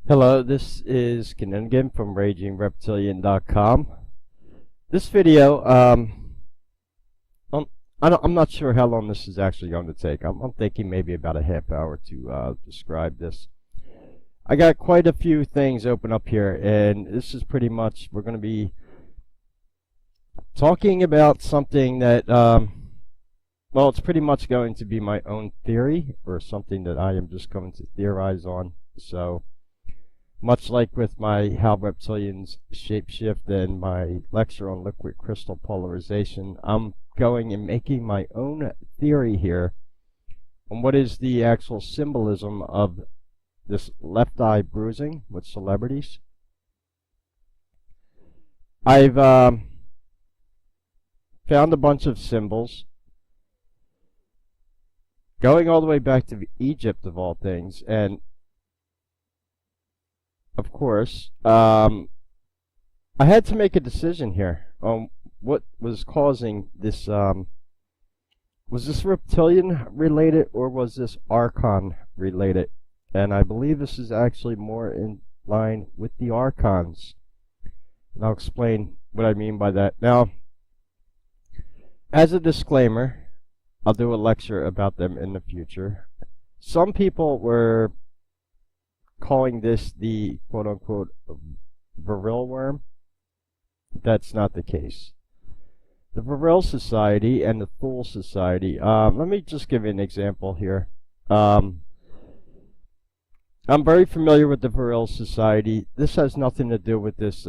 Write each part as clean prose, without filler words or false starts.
Hello, this is Kinninigan from RagingReptilian.com. This video, I'm, I'm not sure how long this is actually going to take. I'm thinking maybe about a half hour to describe this. I got quite a few things open up here, and this is pretty much, we're going to be talking about something that, well, it's pretty much going to be my own theory, or something that I am just going to theorize on. So, much like with my How Reptilians Shapeshift and my lecture on liquid crystal polarization, I'm going and making my own theory here on what is the actual symbolism of this left eye bruising with celebrities. I've found a bunch of symbols going all the way back to Egypt, of all things, and of course, I had to make a decision here on what was causing this. Was this reptilian related or was this Archon related? And I believe this is actually more in line with the Archons. And I'll explain what I mean by that. Now, as a disclaimer, I'll do a lecture about them in the future. Some people were calling this the quote-unquote Vril worm. That's not the case. The Vril Society and the Thule Society, let me just give you an example here. I'm very familiar with the Vril Society. This has nothing to do with this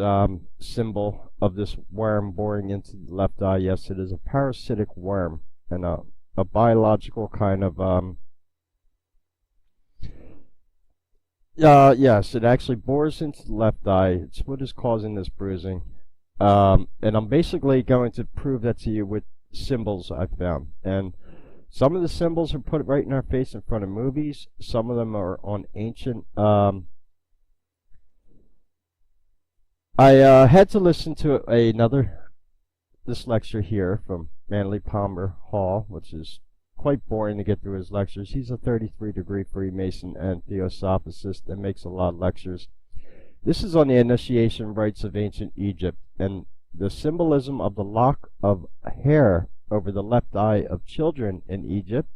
symbol of this worm boring into the left eye. Yes, it is a parasitic worm and a biological kind of yes, it actually bores into the left eye. It's what is causing this bruising. And I'm basically going to prove that to you with symbols I found. And some of the symbols are put right in our face in front of movies. Some of them are on ancient. I had to listen to this lecture here from Manly Palmer Hall, which is quite boring to get through his lectures. He's a 33-degree Freemason and Theosophist and makes a lot of lectures. This is on the initiation rites of ancient Egypt and the symbolism of the lock of hair over the left eye of children in Egypt.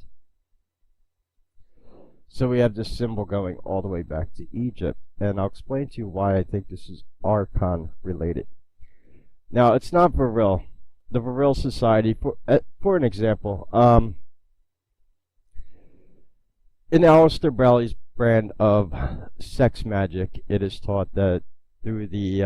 So we have this symbol going all the way back to Egypt, and I'll explain to you why I think this is Archon related. Now, it's not Vril. The Vril Society, for an example, in Aleister Crowley's brand of sex magic, it is taught that through the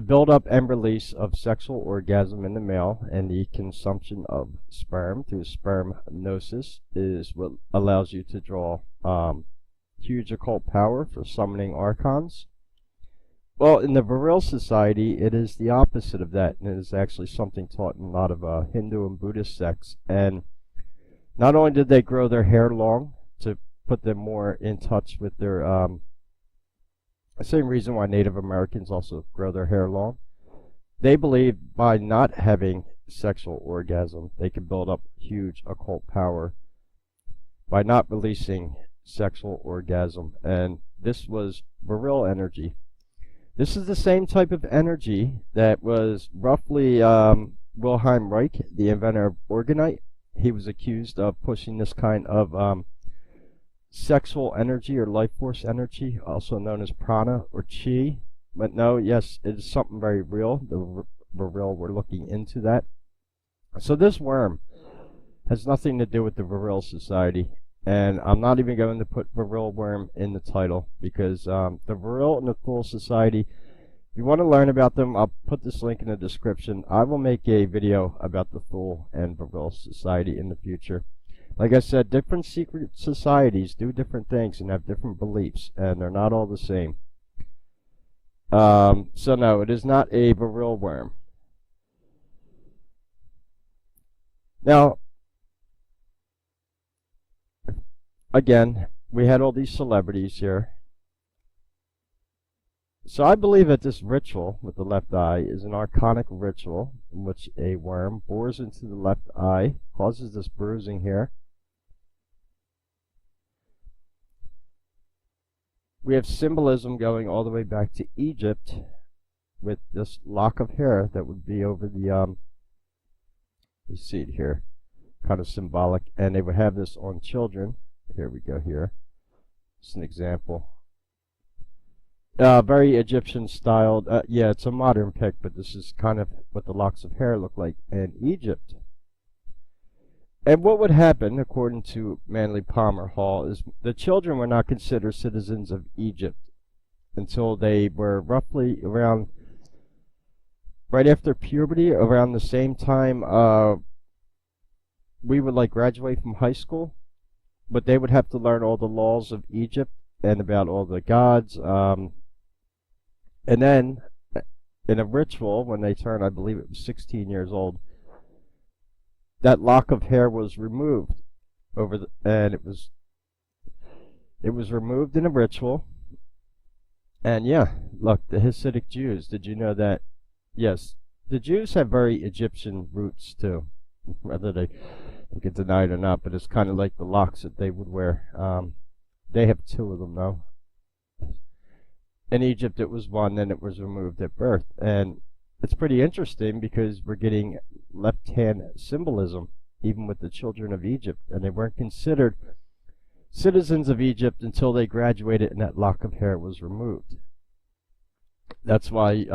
build-up and release of sexual orgasm in the male and the consumption of sperm through spermnosis is what allows you to draw huge occult power for summoning archons. Well, in the Vril Society, it is the opposite of that, and it is actually something taught in a lot of Hindu and Buddhist sects. And not only did they grow their hair long to put them more in touch with their, the same reason why Native Americans also grow their hair long, they believe by not having sexual orgasm, they can build up huge occult power by not releasing sexual orgasm. And this was Vril energy. This is the same type of energy that was roughly Wilhelm Reich, the inventor of orgonite. He was accused of pushing this kind of sexual energy or life force energy, also known as prana or chi. But no, yes, it is something very real. The Vril, we're looking into that. So this worm has nothing to do with the Vril Society. And I'm not even going to put Vril worm in the title because the Vril and the Thule Society, if you want to learn about them, I'll put this link in the description. I will make a video about the Thule and Vril Society in the future. Like I said, different secret societies do different things and have different beliefs, and they're not all the same. So no, it is not a Vril worm. Now, again, we had all these celebrities here. So I believe that this ritual with the left eye is an archonic ritual in which a worm bores into the left eye, causes this bruising here. We have symbolism going all the way back to Egypt with this lock of hair that would be over the, you see it here, kind of symbolic, and they would have this on children. Here we go here. It's an example. Very Egyptian styled. Yeah, it's a modern pic, but this is kind of what the locks of hair look like in Egypt. And what would happen, according to Manly Palmer Hall, is the children were not considered citizens of Egypt until they were roughly around, right after puberty, around the same time we would like graduate from high school, but they would have to learn all the laws of Egypt and about all the gods. And then in a ritual, when they turned, I believe it was 16 years old, that lock of hair was removed and it was removed in a ritual. And yeah, look, the Hasidic Jews, did you know that? Yes, the Jews have very Egyptian roots too, whether they can deny it or not, but it's kind of like the locks that they would wear. They have two of them though. In Egypt it was one, then it was removed at birth. And it's pretty interesting because we're getting left-hand symbolism even with the children of Egypt, and they weren't considered citizens of Egypt until they graduated and that lock of hair was removed. That's why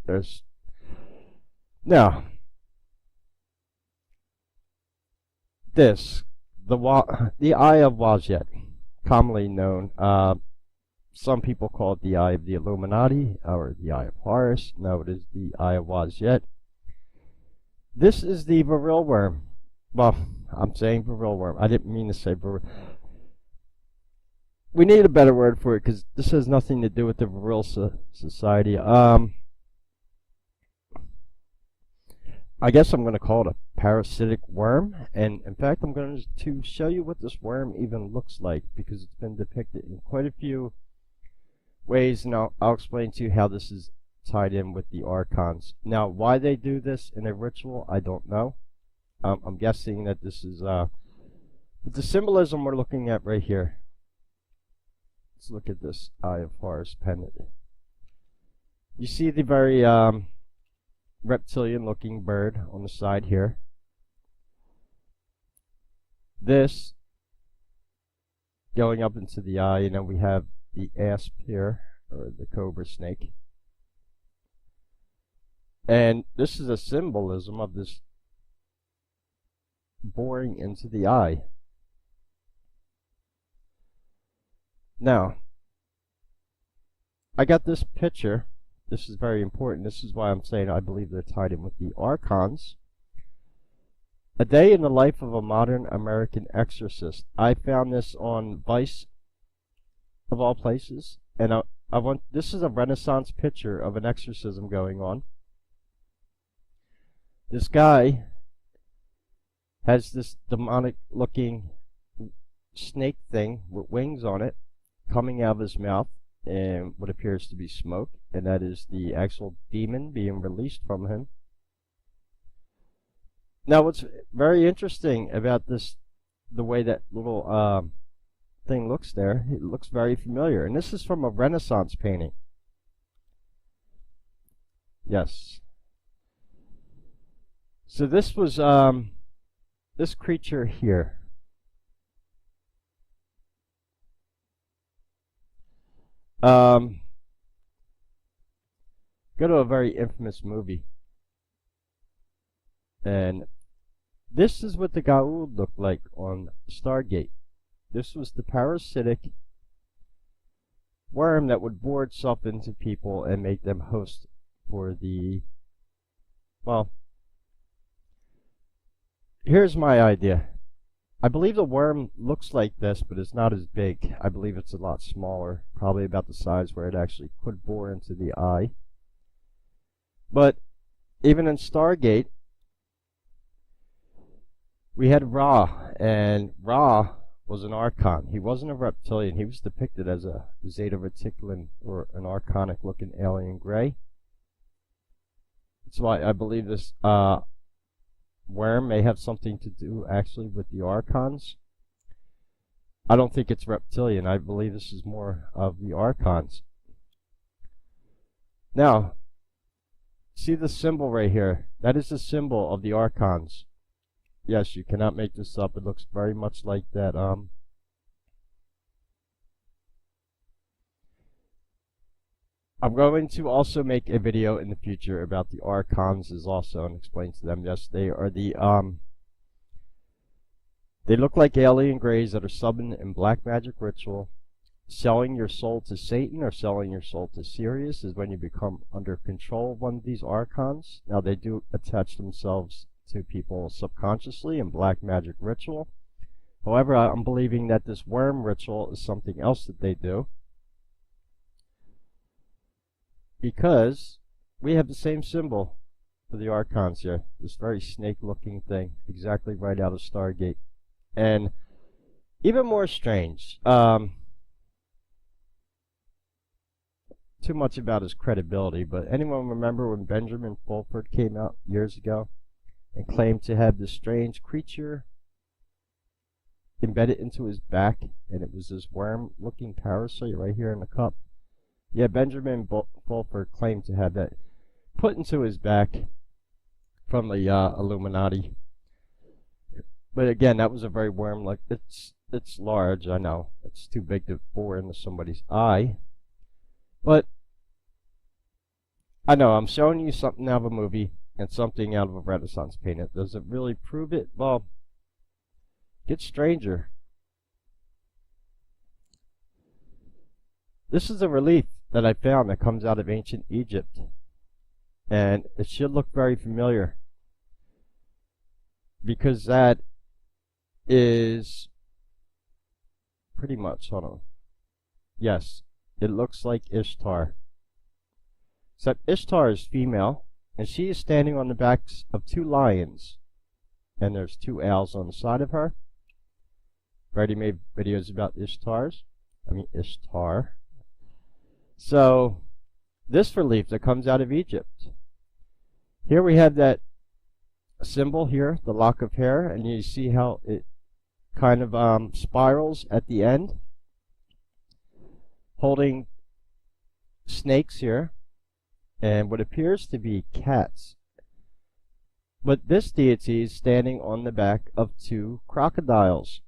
there's now this, the Eye of Wazjet, commonly known. Some people call it the Eye of the Illuminati or the Eye of Horus. No, it is the Eye of Wazjet. This is the Vril worm. Well, I'm saying Vril worm. I didn't mean to say Vril. We need a better word for it because this has nothing to do with the Vril Society. I guess I'm going to call it a parasitic worm, and in fact I'm going to show you what this worm even looks like because it's been depicted in quite a few ways, and I'll explain to you how this is tied in with the Archons. Now, why they do this in a ritual, I don't know. I'm guessing that this is the symbolism we're looking at right here. Let's look at this Eye of Horus pendant. You see the very reptilian looking bird on the side here. This going up into the eye, and then we have the asp here, or the cobra snake. And this is a symbolism of this boring into the eye. Now, I got this picture. This is very important. This is why I'm saying I believe they're tied in with the Archons. A Day in the Life of a Modern American Exorcist. I found this on Vice, of all places, and this is a Renaissance picture of an exorcism going on. This guy has this demonic looking snake thing with wings on it coming out of his mouth and what appears to be smoke, and that is the actual demon being released from him. Now what's very interesting about this, the way that little thing looks there, it looks very familiar, and this is from a Renaissance painting. Yes. So this was this creature here. Go to a very infamous movie, and this is what the Goa'uld looked like on Stargate. This was the parasitic worm that would bore itself into people and make them host for the, well, here's my idea. I believe the worm looks like this, but it's not as big. I believe it's a lot smaller, probably about the size where it actually could bore into the eye. But even in Stargate, we had Ra, and Ra was an Archon. He wasn't a reptilian. He was depicted as a Zeta Reticulan, or an Archonic looking alien gray. That's why I believe this worm may have something to do actually with the Archons. I don't think it's reptilian. I believe this is more of the Archons. Now, see the symbol right here? That is the symbol of the Archons. Yes, you cannot make this up. It looks very much like that. I'm going to also make a video in the future about the Archons as also and explain to them. Yes, they are the they look like alien greys that are summoned in black magic ritual. Selling your soul to Satan or selling your soul to Sirius is when you become under control of one of these Archons. Now they do attach themselves to people subconsciously in black magic ritual. However, I'm believing that this worm ritual is something else that they do, because we have the same symbol for the Archons here. This very snake-looking thing, exactly right out of Stargate. And even more strange, too much about his credibility, but anyone remember when Benjamin Fulford came out years ago and claimed to have this strange creature embedded into his back, and it was this worm-looking parasite right here in the cup? Yeah, Benjamin Fulford claimed to have that put into his back from the Illuminati. But again, that was a very worm-like. It's large, I know. It's too big to bore into somebody's eye. But I know I'm showing you something out of a movie and something out of a Renaissance painting. Does it really prove it? Well, it gets stranger. This is a relief that I found that comes out of ancient Egypt, and it should look very familiar, because that is pretty much, hold on, yes, it looks like Ishtar, except Ishtar is female, and she is standing on the backs of two lions, and there's two owls on the side of her. I've already made videos about Ishtar. So, this relief that comes out of Egypt. Here we have that symbol here, the lock of hair, and you see how it kind of spirals at the end, holding snakes here, and what appears to be cats. But this deity is standing on the back of two crocodiles.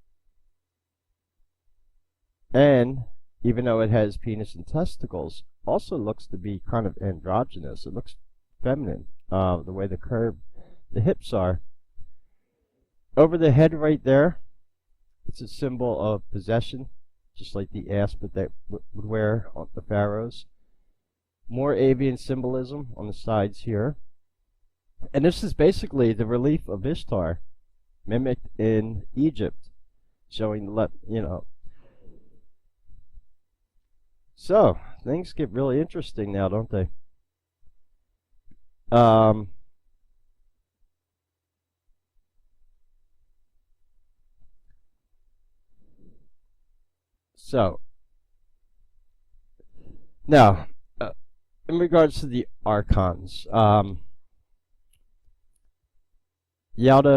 And even though it has penis and testicles, also looks to be kind of androgynous. It looks feminine, the way the hips are. Over the head right there, it's a symbol of possession, just like the asp that they would wear on the pharaohs. More avian symbolism on the sides here. And this is basically the relief of Ishtar, mimicked in Egypt, showing the So, things get really interesting now, don't they? So, now, in regards to the Archons, Yalda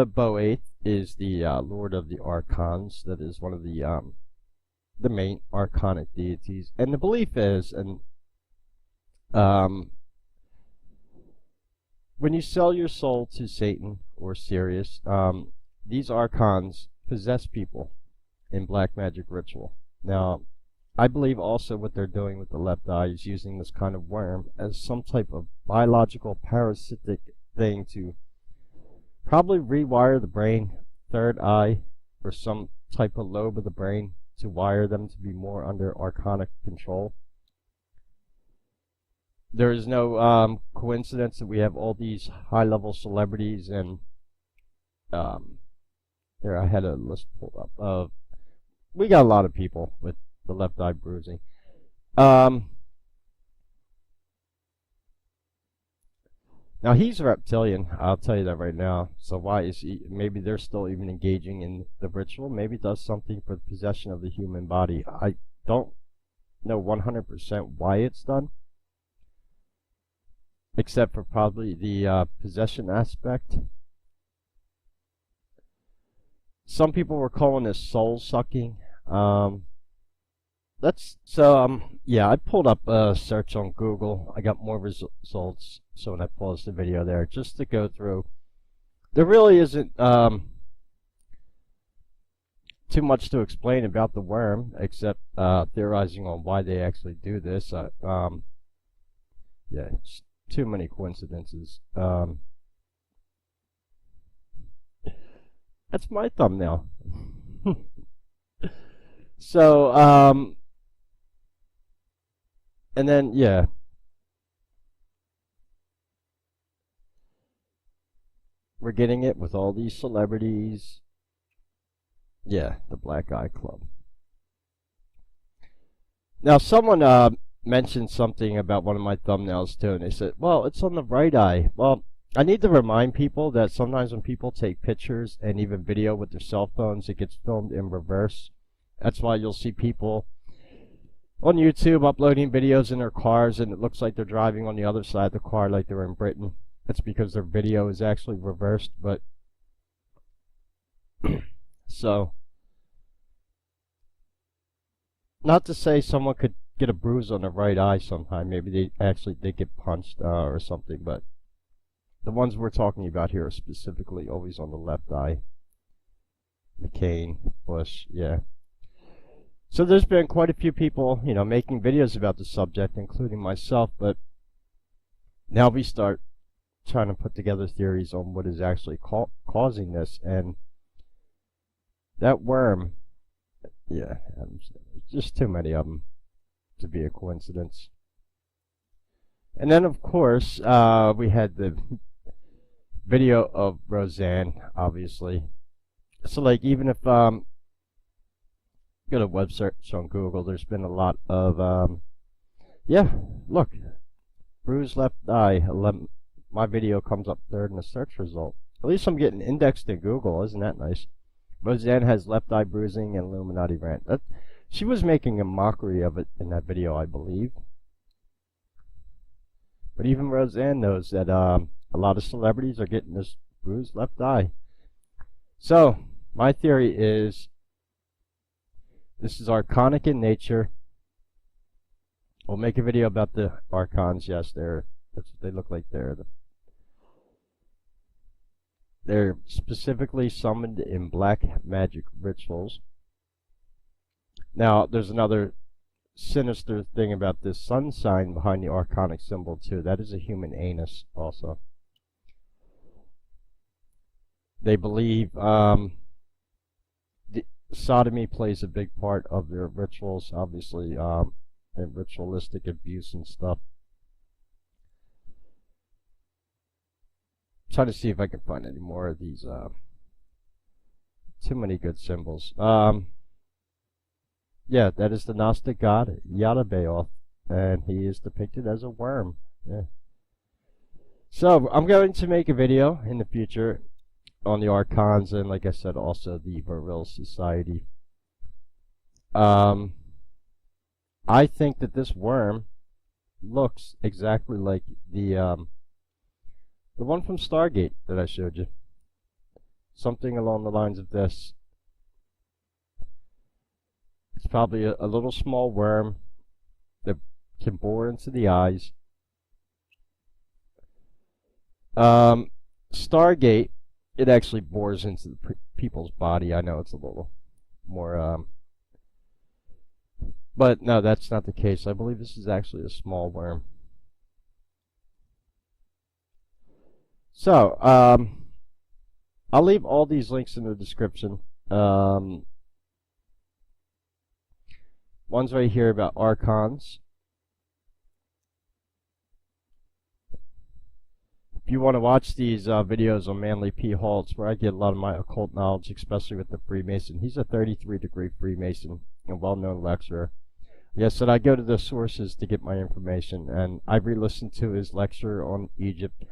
Boath is the Lord of the Archons. That is one of the main Archonic deities. And the belief is, and when you sell your soul to Satan or Sirius, these Archons possess people in black magic ritual. Now, I believe also what they're doing with the left eye is using this kind of worm as some type of biological parasitic thing to probably rewire the brain, third eye, or some type of lobe of the brain to wire them to be more under Archonic control. There is no coincidence that we have all these high-level celebrities and there, I had a list pulled up. We got a lot of people with the left eye bruising. Now he's a reptilian, I'll tell you that right now. So why is he? Maybe they're still even engaging in the ritual. Maybe it does something for the possession of the human body. I don't know 100% why it's done, except for probably the possession aspect. Some people were calling this soul sucking. Yeah, I pulled up a search on Google. I got more results, so when I paused the video there, just to go through, there really isn't too much to explain about the worm, except theorizing on why they actually do this. Yeah, it's too many coincidences. That's my thumbnail. So, and then, yeah. We're getting it with all these celebrities. Yeah, the Black Eye Club. Now, someone mentioned something about one of my thumbnails too, and they said, well, it's on the right eye. Well, I need to remind people that sometimes when people take pictures and even video with their cell phones, it gets filmed in reverse. That's why you'll see people on YouTube uploading videos in their cars, and it looks like they're driving on the other side of the car like they're in Britain. That's because their video is actually reversed, but so, not to say someone could get a bruise on the right eye sometime. Maybe they did get punched or something, but the ones we're talking about here are specifically always on the left eye. McCain, Bush, yeah. So there's been quite a few people, you know, making videos about the subject, including myself, but now we start trying to put together theories on what is actually causing this, and that worm, yeah, just too many of them to be a coincidence. And then, of course, we had the video of Roseanne, obviously. So, like, even if go to web search on Google, there's been a lot of yeah, look, bruised left eye. My video comes up third in the search result. At least I'm getting indexed in Google. Isn't that nice? Roseanne has left eye bruising and Illuminati rant. She was making a mockery of it in that video, I believe. But even Roseanne knows that a lot of celebrities are getting this bruised left eye. So, my theory is this is Archonic in nature. We'll make a video about the Archons. Yes, that's what they look like there. They're specifically summoned in black magic rituals. Now, there's another sinister thing about this sun sign behind the Archonic symbol, too. That is a human anus, also. They believe sodomy plays a big part of their rituals, obviously, and ritualistic abuse and stuff. Trying to see if I can find any more of these. Too many good symbols. Yeah, that is the Gnostic god Yaldabaoth, and he is depicted as a worm. Yeah. So I'm going to make a video in the future on the Archons, and like I said, also the Vril Society. I think that this worm looks exactly like the one from Stargate that I showed you. Something along the lines of this. It's probably a little small worm that can bore into the eyes. Stargate, it actually bores into the people's body. I know it's a little more, but no, that's not the case. I believe this is actually a small worm. So, I'll leave all these links in the description. One's right here about Archons. If you want to watch these videos on Manly P. Hall, it's where I get a lot of my occult knowledge, especially with the Freemason. He's a 33-degree Freemason, a well-known lecturer. Yes, and I go to the sources to get my information, and I re-listened to his lecture on Egypt.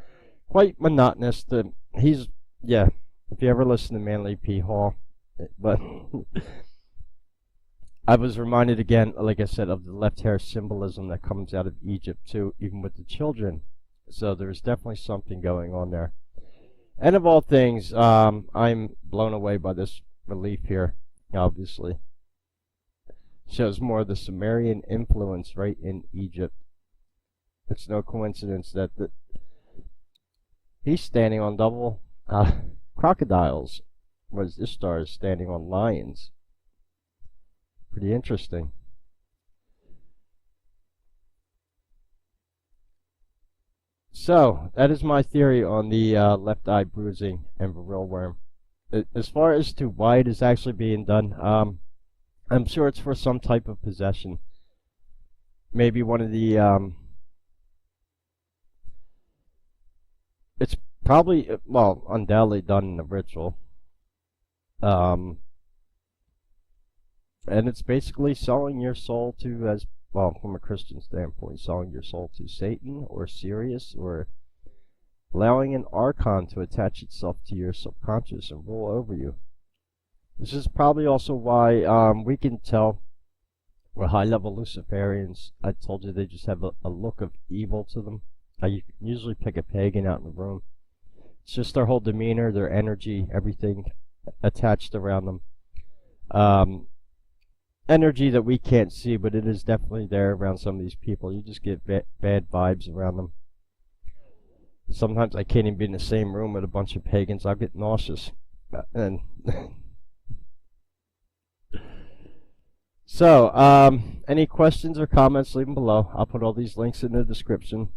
Quite monotonous. Yeah, if you ever listen to Manly P. Hall, but I was reminded again, like I said, of the left hair symbolism that comes out of Egypt too, even with the children. So there's definitely something going on there. And of all things, I'm blown away by this relief here, obviously. Shows more of the Sumerian influence right in Egypt. It's no coincidence that he's standing on double crocodiles, whereas Ishtar is standing on lions. Pretty interesting. So, that is my theory on the left eye bruising and Vril worm. As far as to why it is actually being done, I'm sure it's for some type of possession. Maybe one of the, it's probably, well, undoubtedly done in a ritual. And it's basically selling your soul to, as well, from a Christian standpoint, selling your soul to Satan or Sirius, or allowing an Archon to attach itself to your subconscious and rule over you. This is probably also why we can tell we're high-level Luciferians. I told you they just have a look of evil to them. You can usually pick a pagan out in the room. It's just their whole demeanor, their energy, everything attached around them. Energy that we can't see, but it is definitely there around some of these people. You just get bad vibes around them. Sometimes I can't even be in the same room with a bunch of pagans. I'll get nauseous. And so, any questions or comments, leave them below. I'll put all these links in the description.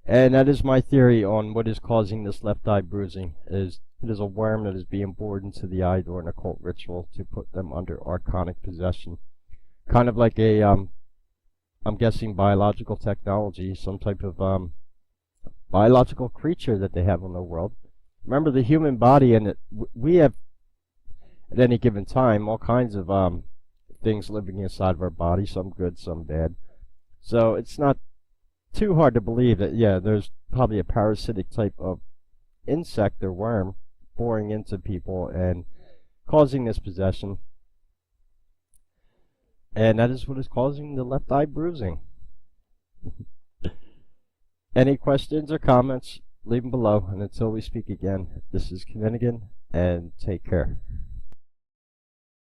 And that is my theory on what is causing this left eye bruising. It is a worm that is being bored into the eye during a occult ritual to put them under archonic possession. Kind of like a, I'm guessing, biological technology, some type of biological creature that they have in the world. Remember, the human body, and we have, at any given time, all kinds of things living inside of our body, some good, some bad. So it's not too hard to believe that, yeah, there's probably a parasitic type of insect or worm boring into people and causing this possession. And that is what is causing the left eye bruising. Any questions or comments, leave them below. And until we speak again, this is Kinninigan, and take care.